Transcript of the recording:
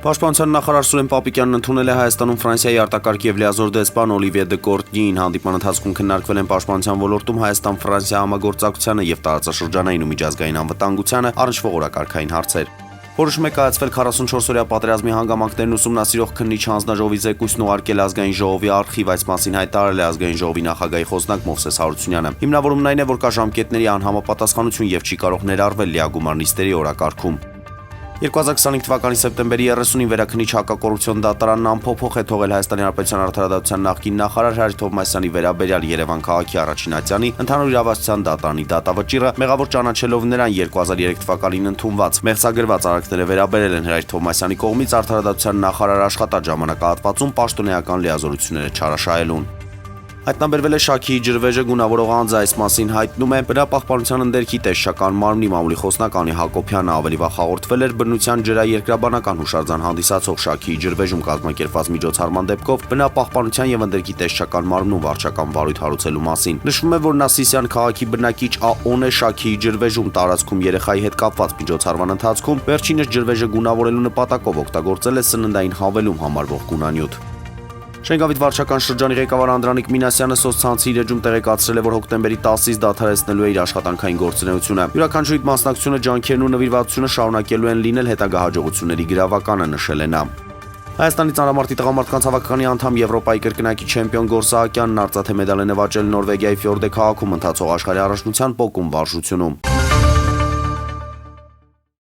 Պաշտպանության նախարար Սուրեն Պապիկյանն ընդունել է Հայաստանում Ֆրանսիայի արտակարգ եւ լիազոր դեսպան Օլիվիե դե Կորտնիին։ Հանդիպման ընթացքում քննարկվել են պաշտպանության ոլորտում Հայաստան-Ֆրանսիա համագործակցությանը եւ տարածաշրջանային ու միջազգային անվտանգությանը առնչվող օրակարգային հարցեր։ Որոշում է կայացվել 44-օրյա պատերազմի հանգամանքներն ուսումնասիրող քննիչ հանձնաժողովի զեկույցն ուղարկել Ազգային ժողովի արխիվ, այս մասին հայտարարել է Ազգային ժողովի նախագահի խոսնակ Մովսես Հարությունյանը։ Հիմնավորումն այն է, որ կա ժամկետների անհամապատասխանություն եւ չի կարող ներառվել լիագումար նիստերի օրակարգում։ 2025 թվականի սեպտեմբերի 30-ին վերաքննիչ հակակոռուպցիոն դատարանն անփոփոխ է թողել Հայաստանի Հանրապետության արդարադատության նախկին նախարար Հարիկ Թովմասյանի վերաբերյալ Երևան քաղաքի առաջին ատյանի ընդհանուր իրավասության դատարանի դատավճիռը, մեղավոր ճանաչելով նրան 2003 թվականին ընդունված մեղսագրված արարքները վերաբերել են Հարիկ Թովմասյանի կողմից արդարադատության նախարար աշխատած ժամանակահատվածում պաշտոնեական լիազորությունները չարաշահելուն։ Հայտնաբերվել է Շաքիի ջրվեժը գունավորող անձը, այս մասին հայտնում է Բնապահպանության ընդերքի տեսչական մարմնի մամուլի խոսնակ Անի Հակոբյանը։ Ավելի վաղ հաղորդվել էր բնության ջրաերկրաբանական հուշարձան հանդիսացող Շաքիի ջրվեժում կազմակերպված միջոցառման դեպքով Բնապահպանության եւ ընդերքի տեսչական մարմնում վարչական վարույթ հարուցելու մասին։ Նշվում է, որ Նասիսյան քաղաքի բնակիչ ԱՕՆ-ը Շաքիի ջրվեժում տարածքում երեխայի հետ կապված միջոցառման ընթացքում վերջինս ջրվեժը գունավորելու նպատակով օգտագործել է սննդային հավելում համարվող գունանյութ։ Շենգավիթ վարչական շրջանի ղեկավար Անդրանիկ Մինասյանը սոցցանցի իր էջում տեղեկացրել է, որ հոկտեմբերի 10-ից դադարեցնելու է իր աշխատանքային գործունեությունը։ Յուրաքանչյուրի մասնակցությունը, ջանքերն ու նվիրվածությունը շարունակելու են լինել հետագա հաջողությունների գրավականը, նշել է նա։ Հայաստանի ծանրամարտի տղամարդկանց հավաքականի անդամ Եվրոպայի կրկնակի չեմպիոն Գոռ Սահակյանն արծաթե մեդալ է նվաճել Նորվեգիայի Ֆյորդե քաղաքում ընթացող աշխարհի առաջնության պոկում վարժությունում։